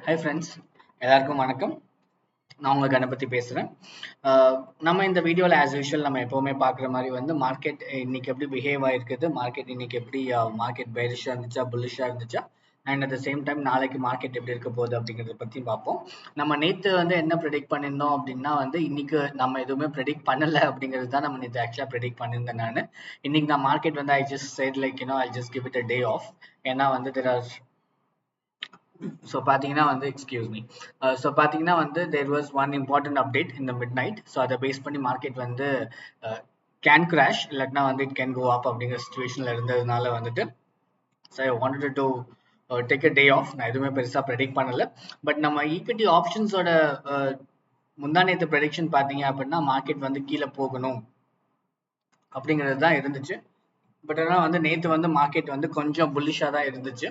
Hi friends, எல்லாருக்கும் வணக்கம். நான் உங்கள் கணபதி பேசுகிறேன். நம்ம இந்த வீடியோவில் ஆஸ் யூஷுவல் நம்ம எப்போவுமே பார்க்குற மாதிரி வந்து மார்க்கெட் இன்னைக்கு எப்படி பிஹேவ் ஆகிருக்குது, மார்க்கெட் இன்னைக்கு எப்படி மார்க்கெட் பைரிஷாக இருந்துச்சா புல்லிஷாக இருந்துச்சா, and at the same time நாளைக்கு மார்க்கெட் எப்படி இருக்க போகுது அப்படிங்கிறத பற்றி பார்ப்போம். நம்ம நேற்று வந்து என்ன ப்ரெடிக்ட் பண்ணியிருந்தோம் அப்படின்னா வந்து இன்னைக்கு நம்ம எதுவுமே ப்ரெடிக்ட் பண்ணலை அப்படிங்கிறது தான் நம்ம நேற்று ஆக்சுவலாக ப்ரெடிக்ட் பண்ணியிருந்தேன். நான் இன்னைக்கு நான் மார்க்கெட் வந்து I just said like I just give it a day off. ஏன்னா வந்து தெர் ஆர் ஸோ பார்த்தீங்கன்னா வந்து ஸோ பார்த்தீங்கன்னா வந்து there was one important update இந்த மிட் நைட். ஸோ அதை பேஸ் பண்ணி மார்க்கெட் வந்து கேன் கிராஷ் இல்லாட்டினா வந்து இட் கேன் கோ அப் அப்படிங்கிற சுச்சுவேஷனில் இருந்ததுனால வந்துட்டு so I wanted to take a day off. நான் எதுவுமே பெருசாக ப்ரெடிக்ட் பண்ணலை. பட் நம்ம ஈக்விட்டி ஆப்ஷன்ஸோட முந்தானேத்து ப்ரெடிக்ஷன் பார்த்தீங்க அப்படின்னா மார்க்கெட் வந்து கீழே போகணும் அப்படிங்கிறது தான் இருந்துச்சு. பட் ஆனால் வந்து நேற்று வந்து மார்க்கெட் வந்து கொஞ்சம் புல்லிஷாக தான் இருந்துச்சு.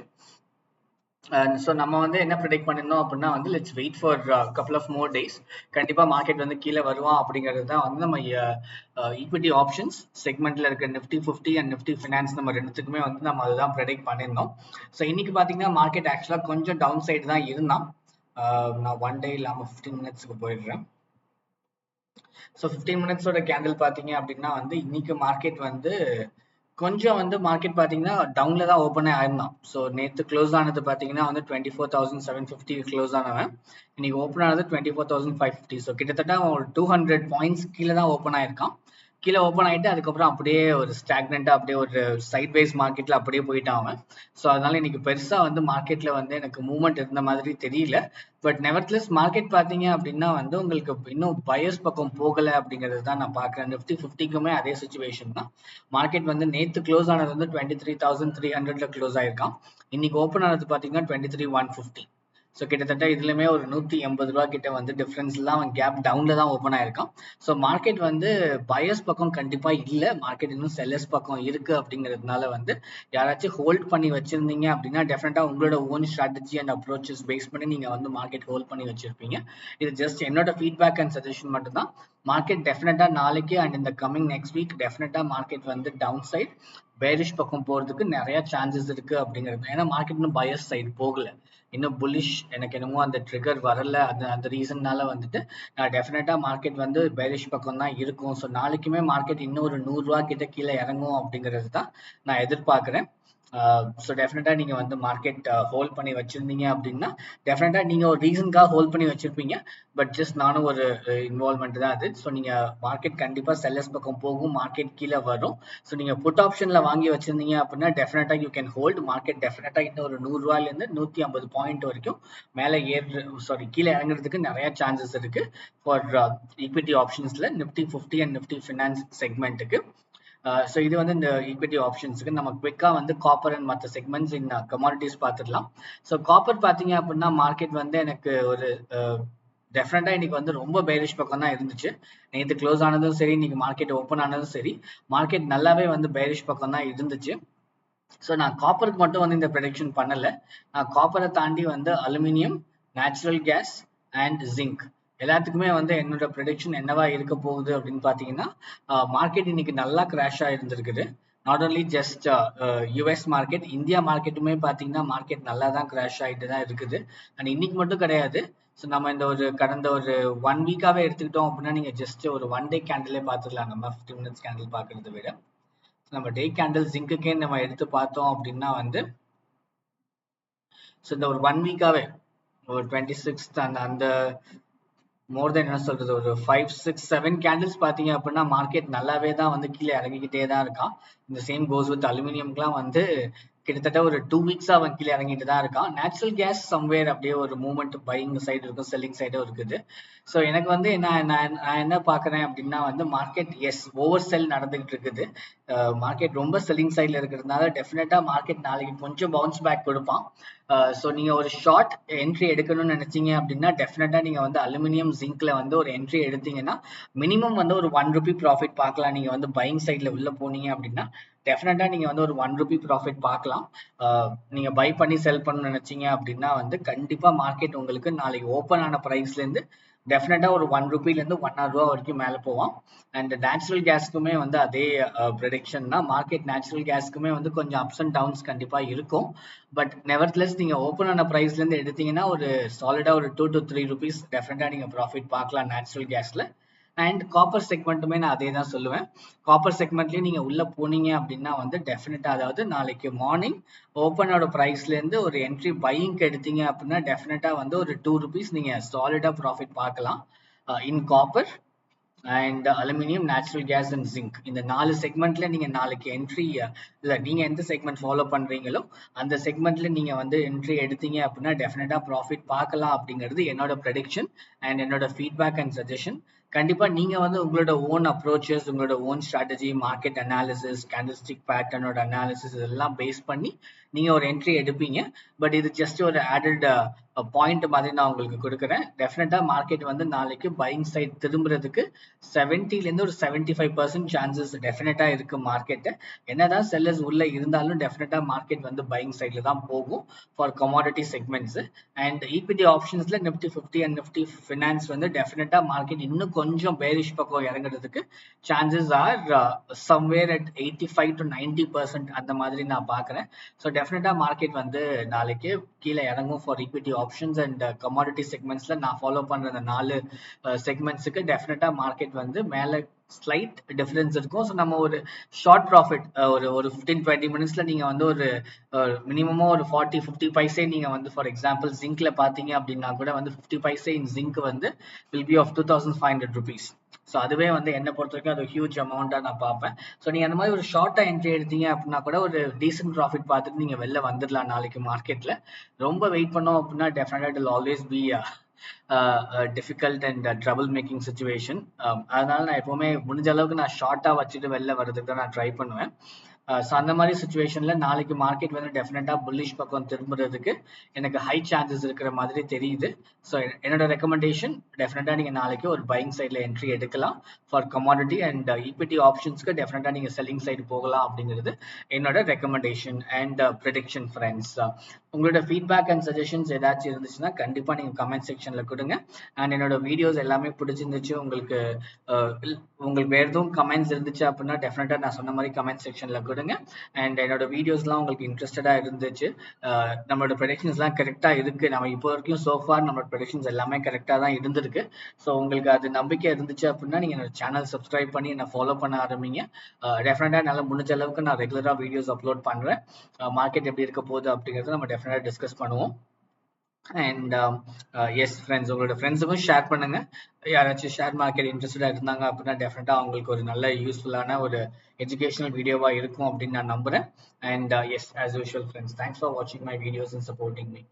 ஸோ நம்ம வந்து என்ன ப்ரெடிக்ட் பண்ணியிருந்தோம் அப்படின்னா வந்து let's wait for couple of more days. கண்டிப்பாக மார்க்கெட் வந்து கீழே வருவான் அப்படிங்கிறது தான் வந்து நம்ம ஈக்விட்டி ஆப்ஷன்ஸ் செக்மெண்ட்டில் இருக்க நிஃப்டி 50 அண்ட் நிஃப்டி ஃபினான்ஸ் நம்ம ரெண்டுத்துக்குமே வந்து நம்ம அதுதான் ப்ரெடிக்ட் பண்ணியிருந்தோம். ஸோ இன்னைக்கு பார்த்தீங்கன்னா மார்க்கெட் ஆக்சுவலாக கொஞ்சம் டவுன் சைடு தான் இருந்தான். நான் ஒன் டே இல்லாமல் 15 மினிட்ஸுக்கு போயிடுறேன். ஸோ 15 மினிட்ஸோட கேண்டில் பார்த்தீங்க அப்படின்னா வந்து இன்னைக்கு மார்க்கெட் வந்து கொஞ்சம் வந்து மார்க்கெட் பார்த்தீங்கன்னா டவுன்ல தான் ஓப்பனே ஆயிருந்தான். ஸோ நேற்று க்ளோஸ் ஆனது பார்த்தீங்கன்னா வந்து 24,750 க்ளோஸ் ஆனவன் இன்னைக்கு ஓப்பன் ஆனது 24,550. ஸோ கிட்டத்தட்ட ஒரு 200 பாயிண்ட்ஸ் கீழே தான் ஓப்பன் ஆயிருக்கான். கீழே ஓப்பன் ஆகிட்டு அதுக்கப்புறம் அப்படியே ஒரு ஸ்டாக்னெண்ட்டாக அப்படியே ஒரு சைட் வைஸ் மார்க்கெட்டில் அப்படியே போயிட்டான் அவன். ஸோ அதனால இன்னைக்கு பெருசாக வந்து மார்க்கெட்டில் வந்து எனக்கு மூவ்மெண்ட் இருந்த மாதிரி தெரியல. பட் நெவர்த்லெஸ் மார்க்கெட் பார்த்தீங்க அப்படின்னா வந்து உங்களுக்கு இன்னும் பயர்ஸ் பக்கம் போகலை அப்படிங்கிறது தான் நான் பார்க்குறேன். நிஃப்டி 50க்குமே அதே சுச்சுவேஷன் தான். மார்க்கெட் வந்து நேற்று க்ளோஸ் ஆனது வந்து 23,300 க்ளோஸ் ஆயிருக்கான். இன்னைக்கு ஓப்பன் ஆனது பார்த்தீங்கன்னா 23,150. ஸோ கிட்டத்தட்ட இதுலையுமே ஒரு 180 ரூபா கிட்ட வந்து டிஃப்ரென்ஸ்லாம் அவன் கேப் டவுன்ல தான் ஓப்பன் ஆயிருக்கான். ஸோ மார்க்கெட் வந்து பயர்ஸ் பக்கம் கண்டிப்பா இல்லை, மார்க்கெட் இன்னும் செல்லர்ஸ் பக்கம் இருக்கு அப்படிங்கிறதுனால வந்து யாராச்சும் ஹோல்ட் பண்ணி வச்சிருந்தீங்க அப்படின்னா டெஃபினட்டா உங்களோட own strategy and approaches base பண்ணி நீங்க வந்து மார்க்கெட் ஹோல்ட் பண்ணி வச்சிருப்பீங்க. இது ஜஸ்ட் என்னோட ஃபீட்பேக் அண்ட் சஜஷன் மட்டும் தான். மார்க்கெட் டெஃபினட்டா நாளைக்கு அண்ட் இந்த கமிங் நெக்ஸ்ட் வீக் டெஃபினட்டா மார்க்கெட் வந்து டவுன் சைட் பேரிஷ் பக்கம் போறதுக்கு நிறைய சான்சஸ் இருக்கு அப்படிங்கிறது. ஏன்னா மார்க்கெட் இன்னும் பயர்ஸ் சைடு போகல, இன்னும் புல்லிஷ் எனக்கு என்னமோ அந்த ட்ரிகர் வரல. அந்த ரீசன்னால வந்துட்டு நான் டெஃபினட்டா மார்க்கெட் வந்து பேரிஷ் பக்கம் தான் இருக்கும். ஸோ நாளைக்குமே மார்க்கெட் இன்னும் ஒரு 100 ரூபா கிட்ட கீழே இறங்கும் அப்படிங்கிறது தான் நான் எதிர்பார்க்குறேன். ஸோ டெஃபினட்டா நீங்க வந்து மார்க்கெட் ஹோல்ட் பண்ணி வச்சிருந்தீங்க அப்படின்னா டெஃபினட்டா நீங்க ஒரு ரீசனுக்காக ஹோல்ட் பண்ணி வச்சிருப்பீங்க. பட் ஜஸ்ட் நானும் ஒரு இன்வால்மெண்ட் தான் அது. ஸோ நீங்க மார்க்கெட் கண்டிப்பா செல்லர்ஸ் பக்கம் போகும், மார்க்கெட் கீழே வரும். ஸோ நீங்க புட் ஆப்ஷன்ல வாங்கி வச்சிருந்தீங்க அப்படின்னா டெஃபினட்டா யூ கேன் ஹோல்ட். மார்க்கெட் டெஃபினட்டா இன்னும் ஒரு 100 ரூபாயிலேருந்து 150 பாயிண்ட் வரைக்கும் மேலே கீழே இறங்குறதுக்கு நிறைய சான்சஸ் இருக்கு ஃபார் ஈக்விட்டி ஆப்ஷன்ஸ்ல நிஃப்டி 50 அண்ட் நிஃப்டி ஃபினான்ஸ் செக்மெண்ட்டுக்கு. ஸோ இது வந்து இந்த ஈக்விட்டி ஆப்ஷன்ஸுக்கு. நம்ம குவிக்கா வந்து காப்பர் அண்ட் மற்ற செக்மெண்ட்ஸ் இன் கமாடிட்டிஸ் பார்த்துடலாம். ஸோ காப்பர் பார்த்தீங்க அப்படின்னா மார்க்கெட் வந்து எனக்கு ஒரு டெஃபினட்டா இன்னைக்கு வந்து ரொம்ப பேரிஷ் பக்கம் தான் இருந்துச்சு. நேற்று க்ளோஸ் ஆனதும் சரி, இன்னைக்கு மார்க்கெட் ஓப்பன் ஆனதும் சரி, மார்க்கெட் நல்லாவே வந்து பேரிஷ் பக்கம் தான் இருந்துச்சு. ஸோ நான் காப்பருக்கு மட்டும் வந்து இந்த ப்ரெடிக்ஷன் பண்ணலை. நான் காப்பரை தாண்டி வந்து aluminium, natural gas and zinc எல்லாத்துக்குமே வந்து என்னோட ப்ரெடிக்ஷன் என்னவா இருக்க போகுது அப்படின்னு பார்த்தீங்கன்னா மார்க்கெட் இன்னைக்கு நல்லா கிராஷாக இருந்திருக்குது. Not only just US market, India மார்க்கெட்டுமே பார்த்தீங்கன்னா மார்க்கெட் நல்லா தான் கிராஷ் ஆகிட்டு தான் இருக்குது. அண்ட் இன்னைக்கு மட்டும் கிடையாது. ஸோ நம்ம இந்த ஒரு கடந்த ஒரு 1 வீக்காகவே எடுத்துக்கிட்டோம் அப்படின்னா நீங்கள் ஜஸ்ட் ஒரு 1 டே கேண்டிலே பார்த்துக்கலாம், நம்ம 15 மினிட்ஸ் கேண்டில் பார்க்கறத விட. நம்ம டே கேண்டில் ஜிங்க்குக்கே நம்ம எடுத்து பார்த்தோம் அப்படின்னா வந்து ஸோ இந்த ஒரு 1 வீக்காகவே ஒரு 26th அந்த மோர் தென் என்ன சொல்றது ஒரு 5, 6, 7 கேண்டில்ஸ் பார்த்தீங்க அப்படின்னா மார்க்கெட் நல்லாவே தான் வந்து கீழே இறங்கிக்கிட்டே தான் இருக்கான். இந்த சேம் கோஸ் வித் அலுமினியம்க்குலாம் வந்து கிட்டத்தட்ட ஒரு 2 வீக்ஸா அவன் கீழே இறங்கிட்டு தான் இருக்கான். நேச்சுரல் கேஸ் சம்வேர் அப்படியே ஒரு மூவ்மெண்ட் பையிங் சைடு இருக்கும், செல்லிங் சைடும் இருக்குது. ஸோ எனக்கு வந்து நான் என்ன பார்க்குறேன் அப்படின்னா வந்து மார்க்கெட் ஓவர் செல் நடந்துகிட்டு இருக்குது. மார்க்கெட் ரொம்ப செல்லிங் சைடில் இருக்கிறதுனால டெஃபினட்டா மார்க்கெட் நாளைக்கு கொஞ்சம் பவுன்ஸ் பேக் கொடுப்பான். ஸோ நீங்க ஒரு ஷார்ட் என்ட்ரி எடுக்கணும்னு நினைச்சீங்க அப்படின்னா டெஃபினட்டா நீங்க வந்து அலுமினியம் ஜிங்க்ல வந்து ஒரு என்ட்ரி எடுத்தீங்கன்னா மினிமம் வந்து ஒரு 1 ரூபி ப்ராஃபிட் பார்க்கலாம். நீங்க வந்து பையிங் சைட்ல உள்ள போனீங்க அப்படின்னா டெஃபினட்டா நீங்க வந்து ஒரு 1 ரூபி ப்ராஃபிட் பார்க்கலாம். நீங்க பை பண்ணி செல் பண்ண நினைச்சீங்க அப்படின்னா வந்து கண்டிப்பா மார்க்கெட் உங்களுக்கு நாளைக்கு ஓப்பன் ஆன பிரைஸ்ல இருந்து டெஃபினட்டா ஒரு 1 ரூபில இருந்து 1.5 ரூபா வரைக்கும் மேல போவோம். அண்ட் நேச்சுரல் கேஸ்க்குமே வந்து அதே ப்ரெடிக்ஷன் தான். மார்க்கெட் நேச்சுரல் கேஸ்க்குமே வந்து கொஞ்சம் அப்ஸ் அண்ட் டவுன்ஸ் கண்டிப்பா இருக்கும். பட் நெவர்த்லெஸ் நீங்க ஓப்பன் ஆன பிரைஸ்ல இருந்து எடுத்தீங்கன்னா ஒரு சாலிடா ஒரு 2 to 3 rupees டெஃபினட்டா நீங்க ப்ராஃபிட் பார்க்கலாம் நேச்சுரல் கேஸ்ல. அண்ட் காப்பர் செக்மெண்ட்டுமே நான் அதே தான் சொல்லுவேன். காப்பர் செக்மெண்ட்லயும் நீங்க உள்ள போனீங்க அப்படின்னா வந்து டெஃபினட்டா, அதாவது நாளைக்கு மார்னிங் ஓப்பனோட பிரைஸ்ல இருந்து ஒரு என்ட்ரி பையிங்க்கு எடுத்தீங்க அப்படின்னா டெஃபினட்டா வந்து ஒரு 2 rupees நீங்க சாலிடா ப்ராஃபிட் பார்க்கலாம் in copper and aluminium, natural gas and zinc. இந்த 4 செக்மெண்ட்ல நீங்க நாளைக்கு என்ட்ரி, இல்ல நீங்க எந்த செக்மெண்ட் ஃபாலோ பண்றீங்களோ அந்த செக்மெண்ட்ல நீங்க வந்து என்ட்ரி எடுத்தீங்க அப்படின்னா டெஃபினட்டா ப்ராஃபிட் பார்க்கலாம் அப்படிங்கிறது என்னோட ப்ரெடிக்ஷன் அண்ட் என்னோட ஃபீட்பேக் அண்ட் சஜஷன். கண்டிப்பா நீங்க வந்து உங்களோட ஓன் அப்ரோச்சஸ், உங்களோட own strategy, market analysis, candlestick பேட்டர்னோட அனாலிசிஸ் இதெல்லாம் பேஸ் பண்ணி நீங்க ஒரு என்ட்ரி எடுப்பீங்க. பட் இது ஜஸ்ட் ஒரு ஆடட் பாயிண்ட் மாதிரி நான் உங்களுக்கு கொடுக்குறேன். டெஃபினட்டா மார்க்கெட் வந்து நாளைக்கு பையிங் சைட் திரும்புறதுக்கு 70ல இருந்து ஒரு 75% சான்சஸ் டெஃபினட்டா இருக்கு மார்க்கெட். என்னதான் செல்லர்ஸ் உள்ள இருந்தாலும் டெஃபினட்டா மார்க்கெட் வந்து பையிங் சைட்ல தான் போகும் for commodity segments. And equity ஆப்ஷன்ஸ்ல நிஃப்டி 50 அண்ட் நிஃப்டி ஃபினான்ஸ் வந்து டெஃபினட்டா மார்க்கெட் இன்னும் கொஞ்சம் பேரிஷ் பக்கம் இறங்குறதுக்கு chances are somewhere at 85 to 90% அந்த மாதிரி நான் பாக்குறேன். ஸோ டெஃபினட்டா மார்க்கெட் வந்து நாளைக்கு கீழே இறங்கும் for equity options and commodity செக்மெண்ட்ஸ்ல. நான் ஃபாலோ பண்ற அந்த 4 செக்மெண்ட்ஸுக்கு டெஃபினட்டா மார்க்கெட் வந்து மேல ஸ்லைட் டிஃபரன்ஸ் இருக்கும். ஸோ நம்ம ஒரு ஷார்ட் ப்ராஃபிட் ஒரு 15-20 மினிட்ஸ்ல நீங்க வந்து ஒரு மினிமமா ஒரு 40-50 பைசே நீங்க வந்து ஃபார் எக்ஸாம்பிள் ஜிங்க்ல பாத்தீங்க அப்படின்னா கூட வந்து 50 பைசே இன் ஜிங்க் வந்து will be of 2500 rupees. So அதுவே வந்து என்ன பொறுத்த வரைக்கும் அது ஹியூஜ் அமௌண்ட்டா நான் பார்ப்பேன். ஸோ நீங்க அந்த மாதிரி ஒரு ஷார்ட்டா என்ட்ரி எடுத்தீங்க அப்படின்னா கூட ஒரு டீசென்ட் ப்ராஃபிட் பார்த்துட்டு நீங்க வெளில வந்துடலாம் நாளைக்கு மார்க்கெட்ல. ரொம்ப வெயிட் பண்ணோம் அப்படின்னா டெஃபினட்டா it will always be difficult and trouble making situation. அதனால நான் எப்பவுமே முடிஞ்ச அளவுக்கு நான் ஷார்ட்டா வச்சுட்டு வெளில வர்றதுக்கு தான் நான் ட்ரை பண்ணுவேன். ஸோ அந்த மாதிரி சுச்சுவேஷன்ல நாளைக்கு மார்க்கெட் வந்து டெஃபினட்டா புல்லிஷ் பக்கம் திரும்புறதுக்கு எனக்கு ஹை சான்சஸ் இருக்கிற மாதிரி தெரியுது. ஸோ என்னோட ரெக்கமெண்டேஷன் டெஃபினட்டா நீங்க நாளைக்கு ஒரு பையிங் சைட்ல என்ட்ரி எடுக்கலாம் ஃபார் கமாடிட்டி அண்ட் ஈக்விட்டி ஆப்ஷன்ஸ்க்கு டெஃபினட்டா நீங்க செல்லிங் சைடு போகலாம் அப்படிங்கிறது என்னோட ரெக்கமெண்டேஷன் அண்ட் ப்ரெடிக்ஷன் ஃப்ரெண்ட்ஸ். உங்களோட ஃபீட்பேக் அண்ட் சஜஷன்ஸ் ஏதாச்சும் இருந்துச்சுன்னா கண்டிப்பா நீங்க கமெண்ட் செக்ஷன்ல கொடுங்க. அண்ட் என்னோட வீடியோஸ் எல்லாமே பிடிச்சிருந்துச்சு உங்களுக்கு வேற எதுவும் கமெண்ட்ஸ் இருந்துச்சு அப்படின்னா டெஃபினட்டா நான் சொன்ன மாதிரி கமெண்ட் செக்ஷன்ல கொடுங்க. அண்ட் என்னோட வீடியோஸ்லாம் உங்களுக்கு இன்ட்ரெஸ்டடா இருந்துச்சு, நம்மளோட ப்ரெடிக்ஷன்ஸ்லாம் கரெக்டா இருக்கு, நம்ம இப்போ வரைக்கும் சோஃபார் நம்மளோட ப்ரெடிக்ஷன்ஸ் எல்லாமே கரெக்டா தான் இருந்திருக்கு. ஸோ உங்களுக்கு அது நம்பிக்கை இருந்துச்சு அப்படின்னா நீங்க என்னோட சேனல் சப்ஸ்கிரைப் பண்ணி என்ன ஃபாலோ பண்ண ஆரம்பிங்க. டெஃபினட்டா நல்லா முடிஞ்ச அளவுக்கு நான் ரெகுலரா வீடியோஸ் அப்லோட் பண்றேன். மார்க்கெட் எப்படி இருக்க போகுது அப்படிங்கறத நம்ம டெஃபினட்டா டிஸ்கஸ் பண்ணுவோம். அண்ட் எஸ் ஃப்ரெண்ட்ஸ், உங்களோட ஃப்ரெண்ட்ஸுக்கும் ஷேர் பண்ணுங்க. யாராச்சும் ஷேர் மார்க்கெட் இன்ட்ரெஸ்டடா இருந்தாங்க அப்படின்னா டெஃபினட்டா அவங்களுக்கு ஒரு நல்ல யூஸ்ஃபுல்லான ஒரு எஜுகேஷனல் வீடியோவா இருக்கும் அப்படின்னு நான் நம்புறேன். And yes, as usual friends, thanks for வாட்சிங் my videos and supporting me.